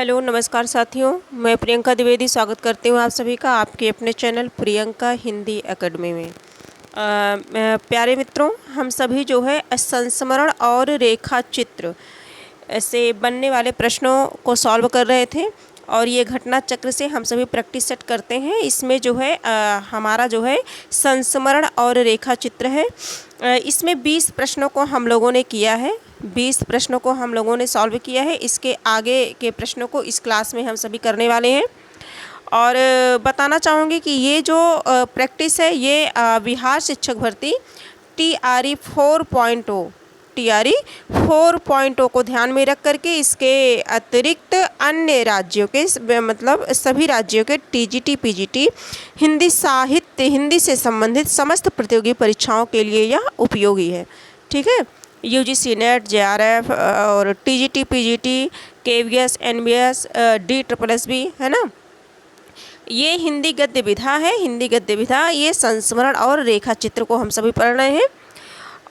Hello नमस्कार साथियों, मैं प्रियंका द्विवेदी स्वागत करती हूँ आप सभी का आपके अपने चैनल प्रियंका हिंदी एकेडमी में। प्यारे मित्रों, हम सभी जो है संस्मरण और रेखा चित्र से बनने वाले प्रश्नों को सॉल्व कर रहे थे और ये घटना चक्र से हम सभी प्रैक्टिस सेट करते हैं। इसमें जो है हमारा जो है संस्मरण और रेखा चित्र है। इसमें 20 प्रश्नों को हम लोगों ने किया है, 20 प्रश्नों को हम लोगों ने सॉल्व किया है। इसके आगे के प्रश्नों को इस क्लास में हम सभी करने वाले हैं और बताना चाहूँगी कि ये जो प्रैक्टिस है ये बिहार शिक्षक भर्ती TRE 4.0 को ध्यान में रख करके इसके अतिरिक्त अन्य राज्यों के मतलब सभी राज्यों के TGT PGT हिंदी साहित्य हिंदी से संबंधित समस्त प्रतियोगी परीक्षाओं के लिए यह उपयोगी है। ठीक है, UGC नेट, JRF और TGT PGT, KVS, NBS, DSSB है ना। ये हिंदी गद्य विधा है। हिंदी गद्य विधा ये संस्मरण और रेखा चित्र को हम सभी पढ़ रहे हैं।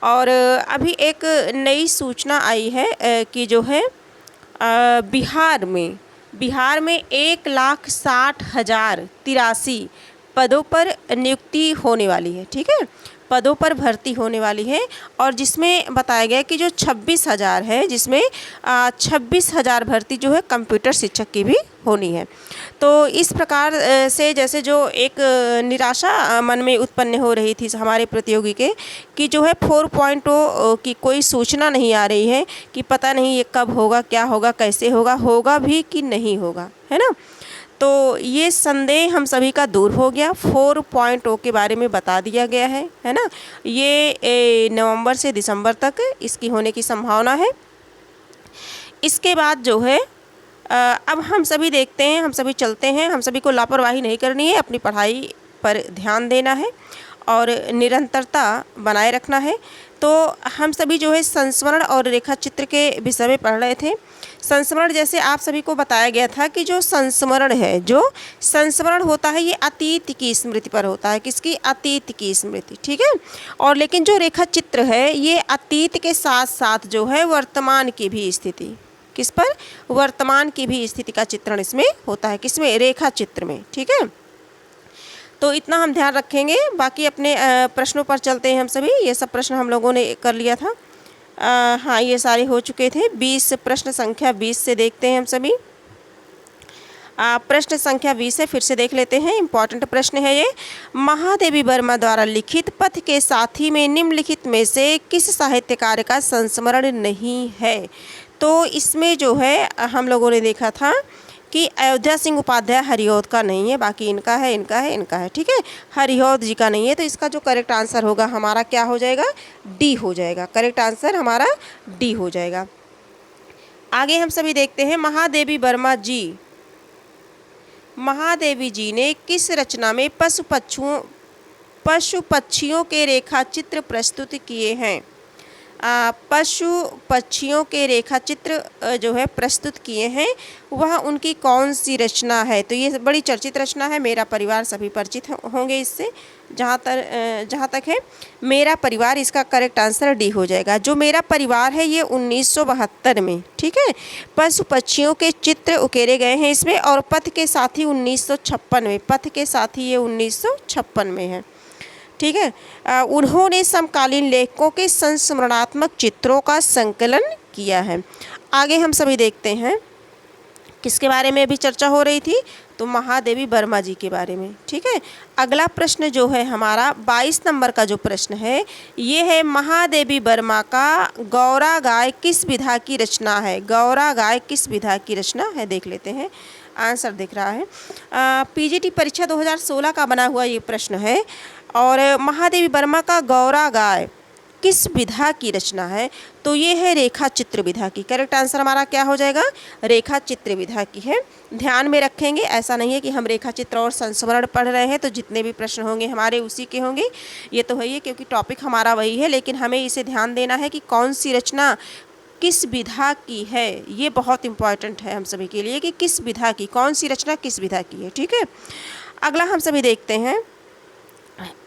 और अभी एक नई सूचना आई है कि जो है बिहार में 1,60,083 पदों पर नियुक्ति होने वाली है। ठीक है, पदों पर भर्ती होने वाली है और जिसमें बताया गया कि जो 26,000 है, जिसमें 26,000 भर्ती जो है कंप्यूटर शिक्षक की भी होनी है। तो इस प्रकार से जैसे जो एक निराशा मन में उत्पन्न हो रही थी हमारे प्रतियोगी के कि जो है 4.0 की कोई सूचना नहीं आ रही है कि पता नहीं ये कब होगा, क्या होगा, कैसे होगा, होगा भी कि नहीं होगा, है ना। तो ये संदेह हम सभी का दूर हो गया। 4.0 के बारे में बता दिया गया है ना। ये नवंबर से दिसंबर तक इसकी होने की संभावना है। इसके बाद जो है अब हम सभी देखते हैं, हम सभी चलते हैं, हम सभी को लापरवाही नहीं करनी है, अपनी पढ़ाई पर ध्यान देना है और निरंतरता बनाए रखना है। तो हम सभी जो है संस्मरण और रेखा चित्र के विषय में पढ़ रहे थे। संस्मरण जैसे आप सभी को बताया गया था कि जो संस्मरण है, जो संस्मरण होता है ये अतीत की स्मृति पर होता है। किसकी? अतीत की स्मृति। ठीक है, और लेकिन जो रेखा चित्र है ये अतीत के साथ साथ जो है वर्तमान की भी स्थिति, किस पर? वर्तमान की भी स्थिति का चित्रण इसमें होता है। किसमें? रेखा चित्र में। ठीक है, तो इतना हम ध्यान रखेंगे। बाकी अपने प्रश्नों पर चलते हैं हम सभी। ये सब प्रश्न हम लोगों ने कर लिया था। हाँ, ये सारे हो चुके थे। 20 प्रश्न संख्या 20 से देखते हैं हम सभी। प्रश्न संख्या 20 है, फिर से देख लेते हैं। इम्पॉर्टेंट प्रश्न है ये। महादेवी वर्मा द्वारा लिखित पथ के साथी में निम्नलिखित में से किस साहित्यकार का संस्मरण नहीं है? तो इसमें जो है हम लोगों ने देखा था कि अयोध्या सिंह उपाध्याय हरिऔध का नहीं है, बाकी इनका है, इनका है, इनका है। ठीक है, हरिऔध जी का नहीं है। तो इसका जो करेक्ट आंसर होगा हमारा क्या हो जाएगा? डी हो जाएगा। करेक्ट आंसर हमारा डी हो जाएगा। आगे हम सभी देखते हैं। महादेवी जी ने किस रचना में पशु पक्षियों के रेखा चित्र प्रस्तुत किए हैं? पशु पक्षियों के रेखा चित्र जो है प्रस्तुत किए हैं, वह उनकी कौन सी रचना है? तो ये बड़ी चर्चित रचना है। मेरा परिवार, सभी परिचित होंगे इससे। जहाँ तक है मेरा परिवार, इसका करेक्ट आंसर डी हो जाएगा। जो मेरा परिवार है ये 1972 में, ठीक है, पशु पक्षियों के चित्र उकेरे गए हैं इसमें। और पथ के साथी 1956 में, पथ के साथी ये 1956 में है। ठीक है, उन्होंने समकालीन लेखकों के संस्मरणात्मक चित्रों का संकलन किया है। आगे हम सभी देखते हैं किसके बारे में अभी चर्चा हो रही थी, तो महादेवी वर्मा जी के बारे में। ठीक है, अगला प्रश्न जो है हमारा 22 नंबर का जो प्रश्न है ये है, महादेवी वर्मा का गौरा गाय किस विधा की रचना है? गौरा गाय किस विधा की रचना है? देख लेते हैं, आंसर दिख रहा है। PGT परीक्षा 2016 का बना हुआ ये प्रश्न है। और महादेवी वर्मा का गौरा गाय किस विधा की रचना है? तो ये है रेखा चित्र विधा की। करेक्ट आंसर हमारा क्या हो जाएगा? रेखा चित्र विधा की है। ध्यान में रखेंगे, ऐसा नहीं है कि हम रेखा चित्र और संस्मरण पढ़ रहे हैं तो जितने भी प्रश्न होंगे हमारे उसी के होंगे। ये तो है ही, क्योंकि टॉपिक हमारा वही है, लेकिन हमें इसे ध्यान देना है कि कौन सी रचना किस विधा की है। ये बहुत इंपॉर्टेंट है हम सभी के लिए कि किस विधा की, कौन सी रचना किस विधा की है। ठीक है, अगला हम सभी देखते हैं।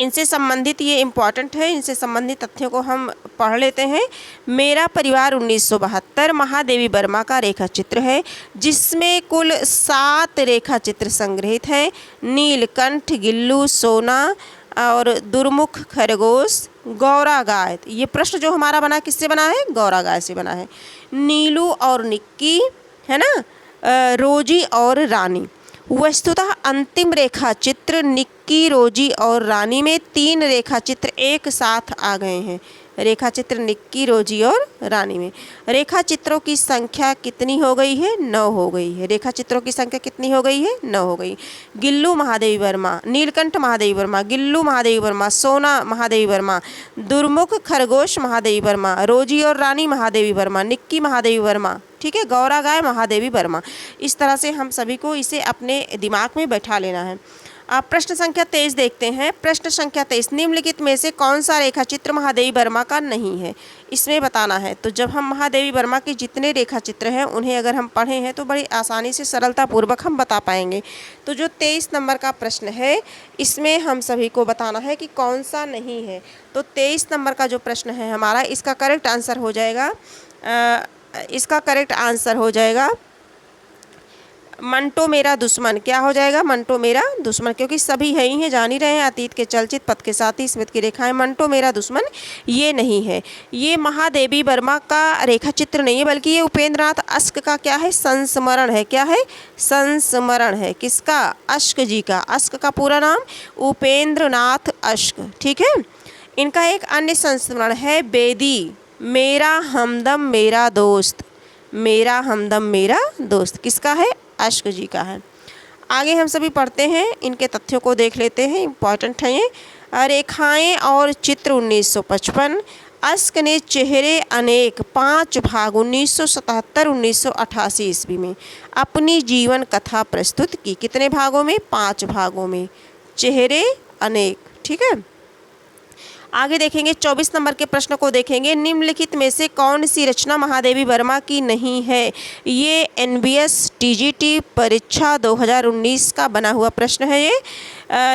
इनसे संबंधित ये इम्पॉर्टेंट है, इनसे संबंधित तथ्यों को हम पढ़ लेते हैं। मेरा परिवार 1972 महादेवी वर्मा का रेखा चित्र है, जिसमें कुल 7 रेखा चित्र संग्रहित हैं। नीलकंठ, गिल्लू, सोना और दुर्मुख खरगोश, गौरा गाय। ये प्रश्न जो हमारा बना किससे बना है? गौरा गाय से बना है। नीलू और निक्की, है ना, रोजी और रानी। वस्तुतः अंतिम रेखा चित्र निक्की, रोजी और रानी में 3 रेखा चित्र एक साथ आ गए हैं। रेखा चित्र निक्की, रोजी और रानी में रेखा चित्रों की संख्या कितनी हो गई है? 9 हो गई है। रेखा चित्रों की संख्या कितनी हो गई है? 9 हो गई। गिल्लू महादेवी वर्मा, नीलकंठ महादेवी वर्मा, गिल्लू महादेवी वर्मा, सोना महादेवी वर्मा, दुर्मुख खरगोश महादेवी वर्मा, रोजी और रानी महादेवी वर्मा, निक्की महादेवी वर्मा, ठीक है, गौरा गाय महादेवी वर्मा। इस तरह से हम सभी को इसे अपने दिमाग में बैठा लेना है। प्रश्न संख्या 23 देखते हैं। प्रश्न संख्या 23, निम्नलिखित में से कौन सा रेखा चित्र महादेवी वर्मा का नहीं है? इसमें बताना है। तो जब हम महादेवी वर्मा के जितने रेखा चित्र हैं उन्हें अगर हम पढ़े हैं तो बड़ी आसानी से सरलतापूर्वक हम बता पाएंगे। तो जो 23 नंबर का प्रश्न है इसमें हम सभी को बताना है कि कौन सा नहीं है। तो 23 नंबर का जो प्रश्न है हमारा, इसका करेक्ट आंसर हो जाएगा मंटो मेरा दुश्मन। क्या हो जाएगा? मंटो मेरा दुश्मन, क्योंकि सभी है ही हैं, जान ही रहे हैं, अतीत के चलचित, पथ के साथी, स्मृति की रेखाएं। मंटो मेरा दुश्मन ये नहीं है। ये महादेवी वर्मा का रेखा चित्र नहीं है, बल्कि ये उपेंद्र नाथ अश्क का क्या है? संस्मरण है। क्या है? संस्मरण है। किसका? अश्क जी का। अश्क का पूरा नाम उपेंद्र नाथ अश्क, ठीक है। इनका एक अन्य संस्मरण है बेदी, मेरा हमदम मेरा दोस्त। मेरा हमदम मेरा दोस्त किसका है? अश्क जी का है। आगे हम सभी पढ़ते हैं, इनके तथ्यों को देख लेते हैं, इम्पॉर्टेंट हैं ये। रेखाएं और चित्र 1955, अश्क ने चेहरे अनेक 5 भाग 1977-1988 ईस्वी में अपनी जीवन कथा प्रस्तुत की। कितने भागों में? 5 भागों में। चेहरे अनेक, ठीक है। आगे देखेंगे 24 नंबर के प्रश्न को देखेंगे। निम्नलिखित में से कौन सी रचना महादेवी वर्मा की नहीं है? ये NBS TGT परीक्षा 2019 का बना हुआ प्रश्न है। ये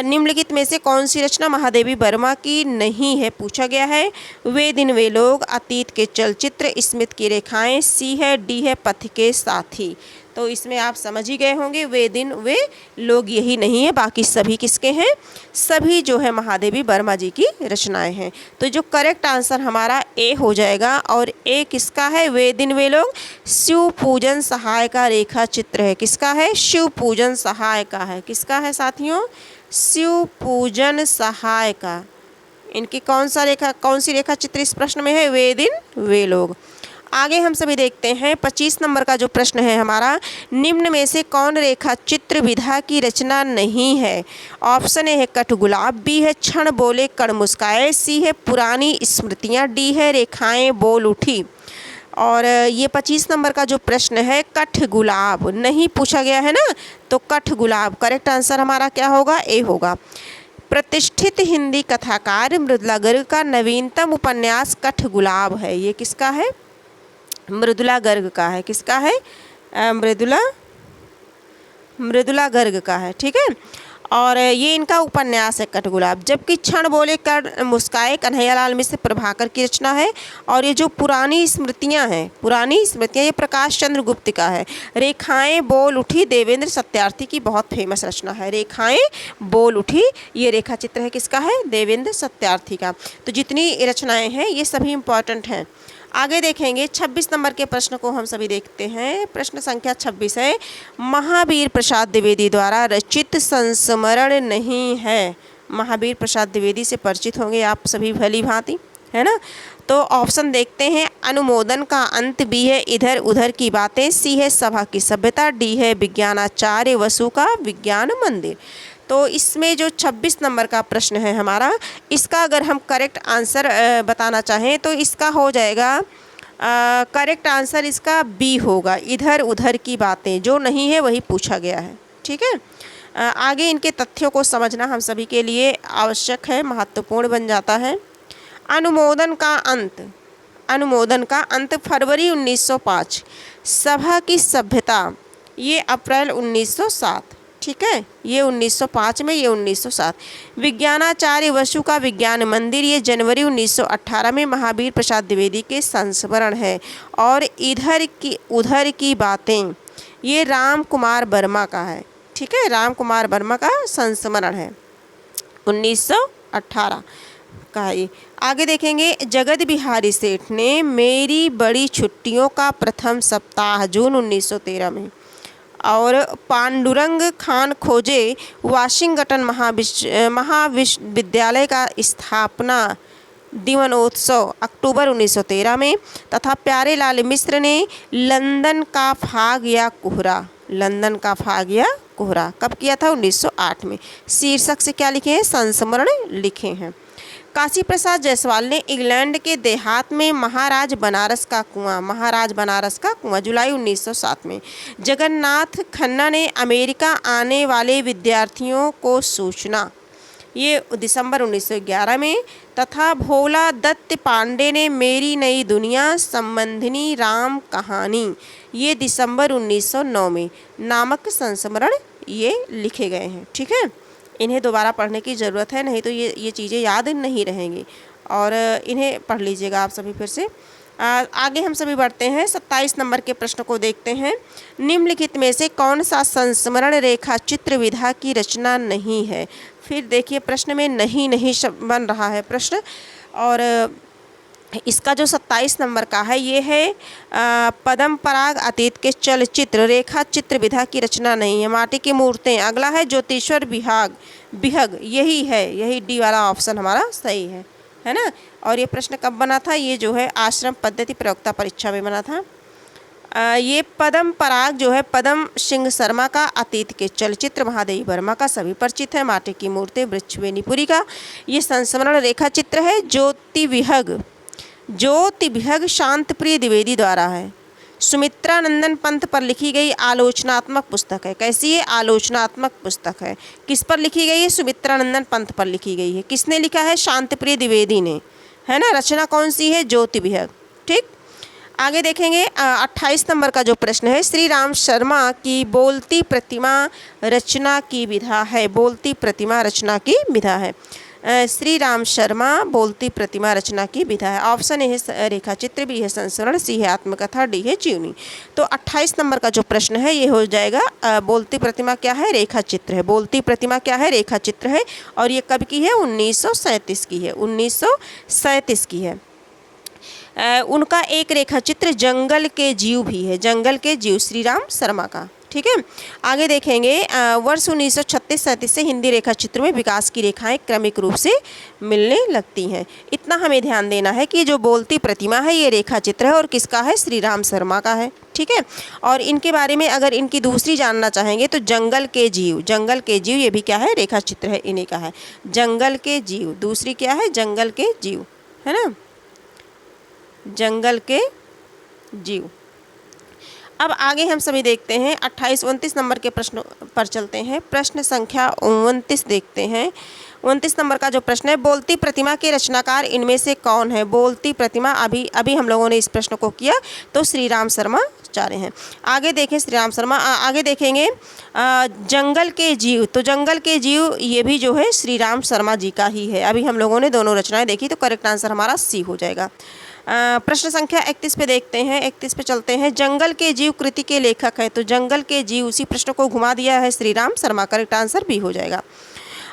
निम्नलिखित में से कौन सी रचना महादेवी वर्मा की नहीं है पूछा गया है। वे दिन वे लोग, अतीत के चलचित्र, स्मृति की रेखाएं, C है, D है, पथ के साथी। तो इसमें आप समझ ही गए होंगे, वे दिन वे लोग यही नहीं है, बाकी सभी किसके हैं? सभी जो है महादेवी वर्मा जी की रचनाएं हैं। तो जो करेक्ट आंसर हमारा A हो जाएगा। और A किसका है? वे दिन वे लोग शिव पूजन सहाय का रेखा चित्र है। किसका है? शिव पूजन सहाय का है। किसका है साथियों? शिव पूजन सहाय का। इनकी कौन सी रेखा चित्र इस प्रश्न में है? वे दिन वे लोग। आगे हम सभी देखते हैं 25 नंबर का जो प्रश्न है हमारा, निम्न में से कौन रेखा चित्र विधा की रचना नहीं है? ऑप्शन ए है कठगुलाब, बी है क्षण बोले कण मुस्काए, सी है पुरानी स्मृतियाँ, डी है रेखाएं बोल उठी। और ये 25 नंबर का जो प्रश्न है कठगुलाब नहीं पूछा गया है ना, तो कठगुलाब करेक्ट आंसर हमारा क्या होगा? ए होगा। प्रतिष्ठित हिंदी कथाकार मृदुला गर्ग का नवीनतम उपन्यास कठगुलाब है। ये किसका है? मृदुला गर्ग का है। किसका है? मृदुला गर्ग का है, ठीक है। और ये इनका उपन्यास है कठगुलाब। जबकि क्षण बोले कर मुस्काए कन्हैयालाल मिश्र प्रभाकर की रचना है। और ये जो पुरानी स्मृतियाँ ये प्रकाश चंद्र गुप्त का है। रेखाएं बोल उठी देवेंद्र सत्यार्थी की बहुत फेमस रचना है। रेखाएं बोल उठी ये रेखा चित्र है किसका है? देवेंद्र सत्यार्थी का। तो जितनी रचनाएं हैं ये सभी इम्पॉर्टेंट हैं। आगे देखेंगे 26 नंबर के प्रश्न को हम सभी देखते हैं। प्रश्न संख्या 26 है, महावीर प्रसाद द्विवेदी द्वारा रचित संस्मरण नहीं है। महावीर प्रसाद द्विवेदी से परिचित होंगे आप सभी भली भांति, है ना। तो ऑप्शन देखते हैं, अनुमोदन का अंत, बी है इधर उधर की बातें, सी है सभा की सभ्यता, डी है विज्ञानाचार्य वसु का विज्ञान मंदिर। तो इसमें जो 26 नंबर का प्रश्न है हमारा, इसका अगर हम करेक्ट आंसर बताना चाहें तो इसका हो जाएगा, करेक्ट आंसर इसका बी होगा, इधर उधर की बातें। जो नहीं है वही पूछा गया है, ठीक है। आगे इनके तथ्यों को समझना हम सभी के लिए आवश्यक है, महत्वपूर्ण बन जाता है। अनुमोदन का अंत फरवरी 1905, सभा की सभ्यता ये अप्रैल 1907, ठीक है, ये 1905 में, ये 1907। विज्ञानाचार्य वसु का विज्ञान मंदिर, ये जनवरी 1918 में महावीर प्रसाद द्विवेदी के संस्मरण है। और उधर की बातें, ये राम कुमार वर्मा का है, ठीक है, राम कुमार वर्मा का संस्मरण है, 1918 का है ये। आगे देखेंगे, जगत बिहारी सेठ ने मेरी बड़ी छुट्टियों का प्रथम सप्ताह, जून 1913 में। और पांडुरंग खान खोजे वाशिंगटन महाविश्वविद्यालय का स्थापना दिवनोत्सव, अक्टूबर 1913 में। तथा प्यारेलाल मिश्र ने लंदन का फाग या कोहरा, लंदन का फाग या कोहरा कब किया था? 1908 में। शीर्षक से क्या लिखे हैं? संस्मरण लिखे हैं। काशी प्रसाद जायसवाल ने इंग्लैंड के देहात में महाराज बनारस का कुआं, जुलाई 1907 में। जगन्नाथ खन्ना ने अमेरिका आने वाले विद्यार्थियों को सूचना, ये दिसंबर 1911 में। तथा भोला दत्त पांडे ने मेरी नई दुनिया संबंधिनी राम कहानी, ये दिसंबर 1909 में नामक संस्मरण ये लिखे गए हैं, ठीक है। इन्हें दोबारा पढ़ने की ज़रूरत है, नहीं तो ये चीज़ें याद नहीं रहेंगी, और इन्हें पढ़ लीजिएगा आप सभी फिर से। आगे हम सभी बढ़ते हैं, 27 नंबर के प्रश्न को देखते हैं। निम्नलिखित में से कौन सा संस्मरण रेखा चित्र विधा की रचना नहीं है? फिर देखिए प्रश्न में नहीं शब्द बन रहा है प्रश्न, और इसका जो 27 नंबर का है ये है पद्म पराग अतीत के चलचित्र रेखा चित्र विधा की रचना नहीं है। माटी की मूर्तें, अगला है ज्योतिश्वर बिहग, यही है, यही डी वाला ऑप्शन हमारा सही है ना। और ये प्रश्न कब बना था? ये जो है आश्रम पद्धति प्रयोक्ता परीक्षा में बना था। ये पद्म पराग जो है पद्म सिंह शर्मा का, अतीत के चलचित्र महादेवी वर्मा का, सभी परिचित है। माटी की मूर्तें वृक्षवेणीपुरी का। ये संस्मरण रेखा चित्र है ज्योति विहग शांतप्रिय द्विवेदी द्वारा है। सुमित्रा नंदन पंत पर लिखी गई आलोचनात्मक पुस्तक है। कैसी है? आलोचनात्मक पुस्तक है। किस पर लिखी गई है? सुमित्रा नंदन पंत पर लिखी गई है। किसने लिखा है? शांतप्रिय द्विवेदी ने, है ना। रचना कौन सी है? ज्योति विहग, ठीक। आगे देखेंगे 28 नंबर का जो प्रश्न है, श्री राम शर्मा की बोलती प्रतिमा रचना की विधा है। बोलती प्रतिमा रचना की विधा है। श्री राम शर्मा बोलती प्रतिमा रचना की विधा है। ऑप्शन ए है रेखा चित्र, बी है संस्मरण, सी है आत्मकथा, डी है जीवनी। तो 28 नंबर का जो प्रश्न है ये हो जाएगा बोलती प्रतिमा क्या है? रेखा चित्र है। बोलती प्रतिमा क्या है? रेखा चित्र है। और ये कब की है? 1937 की है, 1937 की है। उनका एक रेखा चित्र जंगल के जीव भी है, जंगल के जीव, श्री राम शर्मा का, ठीक है। आगे देखेंगे वर्ष 1936-37 से हिंदी रेखा चित्र में विकास की रेखाएं क्रमिक रूप से मिलने लगती हैं। इतना हमें ध्यान देना है कि जो बोलती प्रतिमा है ये रेखा चित्र है, और किसका है? श्री राम शर्मा का है, ठीक है। और इनके बारे में अगर इनकी दूसरी जानना चाहेंगे तो जंगल के जीव ये भी क्या है? रेखा चित्र है, इन्हीं का है। जंगल के जीव, दूसरी क्या है? जंगल के जीव, है ना, जंगल के जीव। अब आगे हम सभी देखते हैं 28-29 नंबर के प्रश्न पर चलते हैं। प्रश्न संख्या 29 देखते हैं। 29 नंबर का जो प्रश्न है, बोलती प्रतिमा के रचनाकार इनमें से कौन है? बोलती प्रतिमा, अभी हम लोगों ने इस प्रश्न को किया, तो श्री राम शर्मा जा रहे हैं। आगे देखें श्री राम शर्मा। आगे देखेंगे जंगल के जीव। तो जंगल के जीव ये भी जो है श्री राम शर्मा जी का ही है। अभी हम लोगों ने दोनों रचनाएं देखी, तो करेक्ट आंसर हमारा सी हो जाएगा। प्रश्न संख्या 31 पे देखते हैं, 31 पे चलते हैं। जंगल के जीव कृति के लेखक है। तो जंगल के जीव, उसी प्रश्न को घुमा दिया है श्री राम शर्मा, करेक्ट आंसर भी हो जाएगा।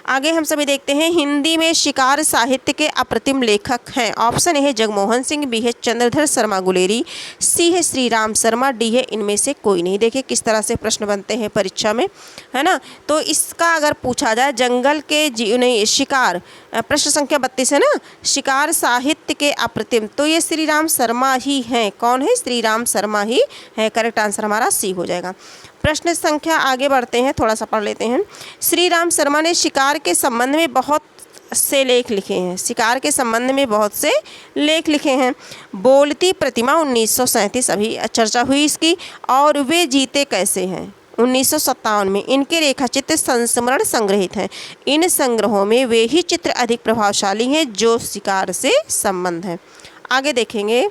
आगे हम सभी देखते हैं हिंदी में शिकार साहित्य के अप्रतिम लेखक हैं। ऑप्शन ए है जगमोहन सिंह, बी है चंद्रधर शर्मा गुलेरी, सी है श्री राम शर्मा, डी है इनमें से कोई नहीं। देखिए किस तरह से प्रश्न बनते हैं परीक्षा में, है ना। तो इसका अगर पूछा जाए जंगल के जीव नहीं शिकार, प्रश्न संख्या 32 है ना, शिकार साहित्य के अप्रतिम, तो ये श्री राम शर्मा ही हैं। कौन है? श्री राम शर्मा ही है। करेक्ट आंसर हमारा सी हो जाएगा। प्रश्न संख्या आगे बढ़ते हैं, थोड़ा सा पढ़ लेते हैं। श्री राम शर्मा ने शिकार के संबंध में बहुत से लेख लिखे हैं। शिकार के संबंध में बहुत से लेख लिखे हैं। बोलती प्रतिमा 1937 अभी चर्चा हुई इसकी, और वे जीते कैसे हैं 1957 में। इनके रेखाचित्र संस्मरण संग्रहित हैं। इन संग्रहों में वे ही चित्र अधिक प्रभावशाली हैं जो शिकार से संबंध है। आगे देखेंगे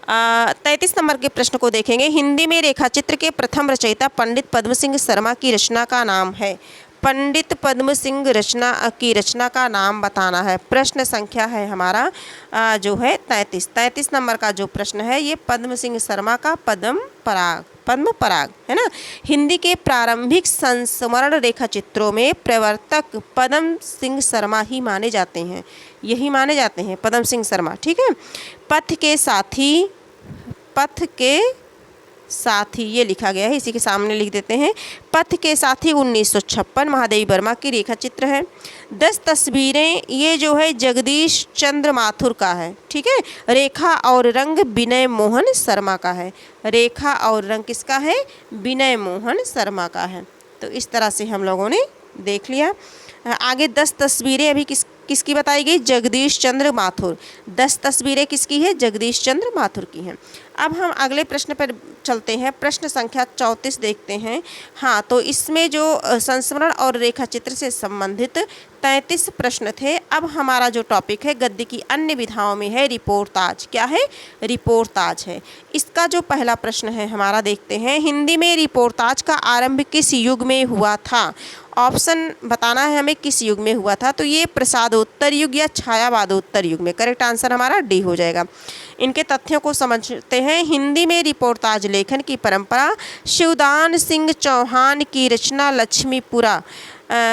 33 नंबर के प्रश्न को देखेंगे। हिंदी में रेखाचित्र के प्रथम रचयिता पंडित पद्म सिंह शर्मा की रचना का नाम है। पंडित पद्म सिंह की रचना का नाम बताना है। प्रश्न संख्या है हमारा जो है 33 नंबर का जो प्रश्न है ये पद्म सिंह शर्मा का पद्म पराग है ना। हिंदी के प्रारंभिक संस्मरण रेखा चित्रों में प्रवर्तक पद्म सिंह शर्मा ही माने जाते हैं, यही माने जाते हैं पद्म सिंह शर्मा, ठीक है। पथ के साथी ये लिखा गया है, इसी के सामने लिख देते हैं। पथ के साथी 1956 महादेवी वर्मा की रेखा चित्र है। 10 तस्वीरें ये जो है जगदीश चंद्र माथुर का है, ठीक है। रेखा और रंग विनय मोहन शर्मा का है। रेखा और रंग किसका है? विनय मोहन शर्मा का है। तो इस तरह से हम लोगों ने देख लिया। आगे 10 तस्वीरें अभी किसकी बताई गई? जगदीश चंद्र माथुर। 10 तस्वीरें किसकी है? जगदीश चंद्र माथुर की हैं। अब हम अगले प्रश्न पर चलते हैं। प्रश्न संख्या 34 देखते हैं। हाँ, तो इसमें जो संस्मरण और रेखा चित्र से संबंधित 33 प्रश्न थे। अब हमारा जो टॉपिक है गद्य की अन्य विधाओं में है रिपोर्टाज। क्या है? रिपोर्टाज है। इसका जो पहला प्रश्न है हमारा देखते हैं। हिंदी में रिपोर्टाज का आरंभ किस युग में हुआ था? ऑप्शन बताना है हमें किस युग में हुआ था। तो ये प्रसादोत्तर युग या छायावादोत्तर युग में। करेक्ट आंसर हमारा डी हो जाएगा। इनके तथ्यों को समझते हैं। हिंदी में रिपोर्टाज लेखन की परंपरा शिवदान सिंह चौहान की रचना लक्ष्मीपुरा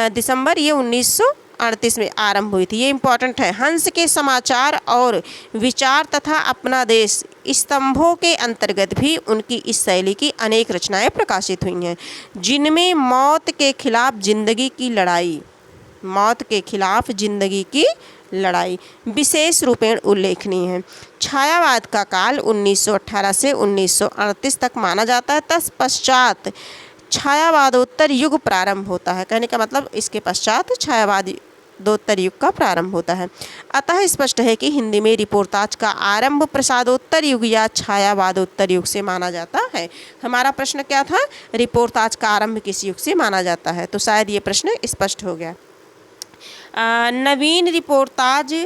दिसंबर ये 1938 में आरंभ हुई थी। ये इम्पॉर्टेंट है। हंस के समाचार और विचार तथा अपना देश स्तंभों के अंतर्गत भी उनकी इस शैली की अनेक रचनाएं प्रकाशित हुई हैं, जिनमें मौत के खिलाफ जिंदगी की लड़ाई विशेष रूपेण उल्लेखनीय है। छायावाद का काल 1918 से 1938 तक माना जाता है। तत्पश्चात छायावादोत्तर युग प्रारंभ होता है। कहने का मतलब इसके पश्चात छायावादोत्तर युग का प्रारंभ होता है। अतः स्पष्ट है कि हिंदी में रिपोर्टाज का आरंभ प्रसादोत्तर युग या छायावादोत्तर युग से माना जाता है। हमारा प्रश्न क्या था? रिपोर्टाज का आरंभ किस युग से माना जाता है? तो शायद ये प्रश्न स्पष्ट हो गया। नवीन रिपोर्टाज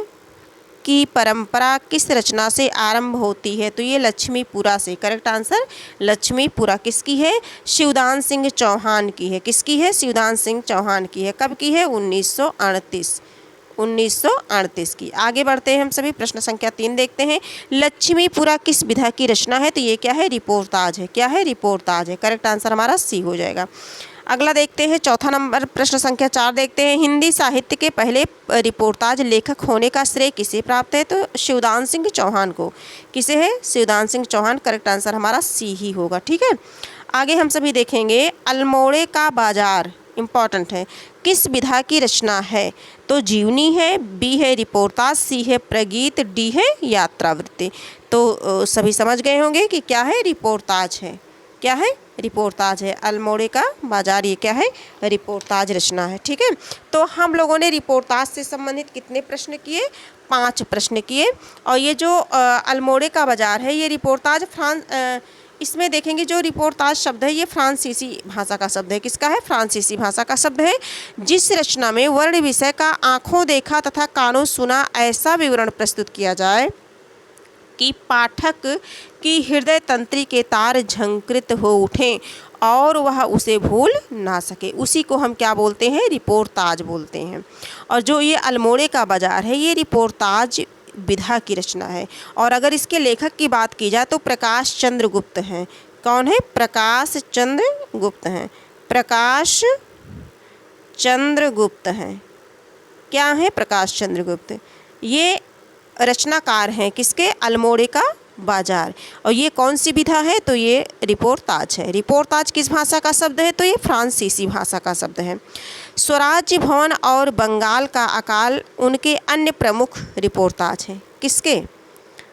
की परंपरा किस रचना से आरंभ होती है? तो ये लक्ष्मीपुरा से। करेक्ट आंसर लक्ष्मीपुरा किसकी है? शिवदान सिंह चौहान की है। किसकी है? शिवदान सिंह चौहान की है। कब की है? 1938 की। आगे बढ़ते हैं हम सभी। प्रश्न संख्या 3 देखते हैं। लक्ष्मीपुरा किस विधा की रचना है? तो ये क्या है? रिपोर्टाज है। क्या है? रिपोर्टाज है। करेक्ट आंसर हमारा सी हो जाएगा। अगला देखते हैं। चौथा नंबर प्रश्न संख्या 4 देखते हैं। हिंदी साहित्य के पहले रिपोर्टाज लेखक होने का श्रेय किसे प्राप्त है? तो शिवदान सिंह चौहान को। किसे है? शिवदान सिंह चौहान। करेक्ट आंसर हमारा सी ही होगा, ठीक है। आगे हम सभी देखेंगे। अल्मोड़े का बाजार इम्पॉर्टेंट है, किस विधा की रचना है? तो जीवनी है, बी है रिपोर्टाज, सी है प्रगीत, डी है यात्रावृत्ति। तो सभी समझ गए होंगे कि क्या है? रिपोर्टाज है। क्या है? रिपोर्टाज है। अल्मोड़े का बाजार ये क्या है? रिपोर्टाज रचना है, ठीक है। तो हम लोगों ने रिपोर्टाज से संबंधित कितने प्रश्न किए? 5 प्रश्न किए। और ये जो अल्मोड़े का बाजार है ये रिपोर्टाज इसमें देखेंगे जो रिपोर्टाज शब्द है ये फ्रांसीसी भाषा का शब्द है। किसका है? फ्रांसीसी भाषा का शब्द है। जिस रचना में वर्ण विषय का आँखों देखा तथा कानों सुना ऐसा विवरण प्रस्तुत किया जाए कि पाठक की हृदय तंत्री के तार झंकृत हो उठें और वह उसे भूल ना सके, उसी को हम क्या बोलते हैं? रिपोर्टाज बोलते हैं। और जो ये अल्मोड़े का बाजार है ये रिपोर्टाज विधा की रचना है। और अगर इसके लेखक की बात की जाए तो प्रकाश चंद्र गुप्त हैं। कौन है? प्रकाश चंद्र गुप्त हैं। प्रकाश चंद्र गुप्त हैं। क्या है? प्रकाश चंद्र गुप्त। ये रचनाकार हैं किसके? अल्मोड़े का बाजार। और ये कौन सी विधा है? तो ये रिपोर्टाज है। रिपोर्टाज किस भाषा का शब्द है? तो ये फ्रांसीसी भाषा का शब्द है। स्वराज्य भवन और बंगाल का अकाल उनके अन्य प्रमुख रिपोर्टाज हैं। किसके?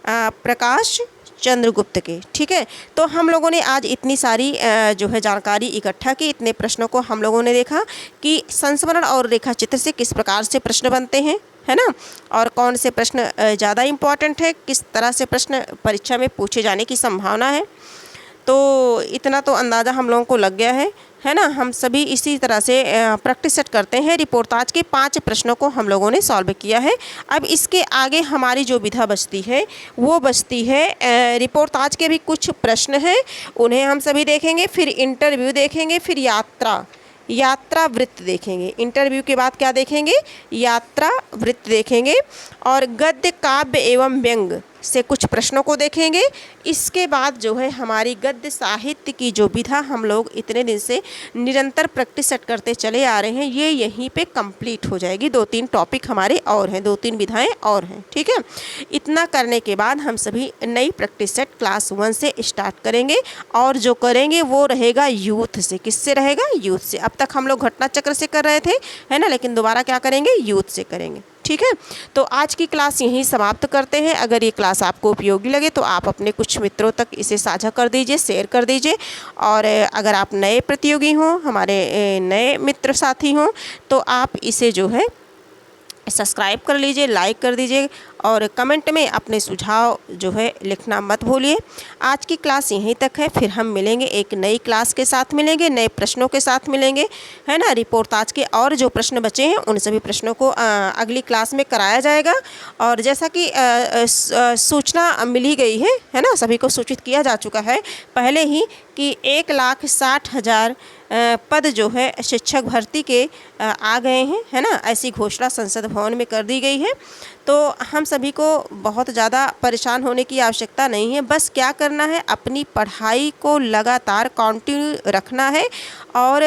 प्रकाश चंद्रगुप्त के, ठीक है। तो हम लोगों ने आज इतनी सारी जो है जानकारी इकट्ठा की। इतने प्रश्नों को हम लोगों ने देखा कि संस्मरण और रेखाचित्र से किस प्रकार से प्रश्न बनते हैं, है ना, और कौन से प्रश्न ज़्यादा इम्पॉर्टेंट है, किस तरह से प्रश्न परीक्षा में पूछे जाने की संभावना है। तो इतना तो अंदाज़ा हम लोगों को लग गया है ना। हम सभी इसी तरह से प्रैक्टिस सेट करते हैं। रिपोर्टाज के 5 प्रश्नों को हम लोगों ने सॉल्व किया है। अब इसके आगे हमारी जो विधा बचती है वो बचती है रिपोर्टाज के भी कुछ प्रश्न हैं, उन्हें हम सभी देखेंगे, फिर इंटरव्यू देखेंगे, फिर यात्रा वृत्त देखेंगे। इंटरव्यू के बाद क्या देखेंगे? यात्रा वृत्त देखेंगे और गद्य काव्य एवं व्यंग से कुछ प्रश्नों को देखेंगे। इसके बाद जो है हमारी गद्य साहित्य की जो विधा हम लोग इतने दिन से निरंतर प्रैक्टिस सेट करते चले आ रहे हैं, ये यहीं पे कंप्लीट हो जाएगी। 2-3 टॉपिक हमारे और हैं, 2-3 विधाएं और हैं, ठीक है। इतना करने के बाद हम सभी नई प्रैक्टिस सेट क्लास 1 से स्टार्ट करेंगे और जो करेंगे वो रहेगा यूथ से। किससे रहेगा? यूथ से। अब तक हम लोग घटना चक्र से कर रहे थे, है ना, लेकिन दोबारा क्या करेंगे? यूथ से करेंगे, ठीक है। तो आज की क्लास यहीं समाप्त करते हैं। अगर ये क्लास आपको उपयोगी लगे तो आप अपने कुछ मित्रों तक इसे साझा कर दीजिए, शेयर कर दीजिए। और अगर आप नए प्रतियोगी हों, हमारे नए मित्र साथी हों, तो आप इसे जो है सब्सक्राइब कर लीजिए, लाइक कर दीजिए और कमेंट में अपने सुझाव जो है लिखना मत भूलिए। आज की क्लास यहीं तक है, फिर हम मिलेंगे एक नई क्लास के साथ, मिलेंगे नए प्रश्नों के साथ मिलेंगे, है ना। रिपोर्टाज के और जो प्रश्न बचे हैं उन सभी प्रश्नों को अगली क्लास में कराया जाएगा। और जैसा कि सूचना मिल ही गई है ना, सभी को सूचित किया जा चुका है पहले ही कि 1,60,000 पद जो है शिक्षक भर्ती के आ गए हैं, है ना। ऐसी घोषणा संसद भवन में कर दी गई है। तो हम सभी को बहुत ज़्यादा परेशान होने की आवश्यकता नहीं है। बस क्या करना है, अपनी पढ़ाई को लगातार कंटिन्यू रखना है और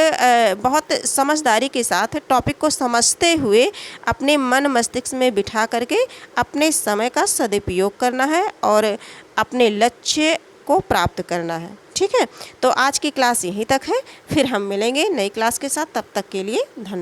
बहुत समझदारी के साथ टॉपिक को समझते हुए अपने मन मस्तिष्क में बिठा करके अपने समय का सदुपयोग करना है और अपने लक्ष्य को प्राप्त करना है, ठीक है। तो आज की क्लास यहीं तक है, फिर हम मिलेंगे नई क्लास के साथ। तब तक के लिए धन्यवाद।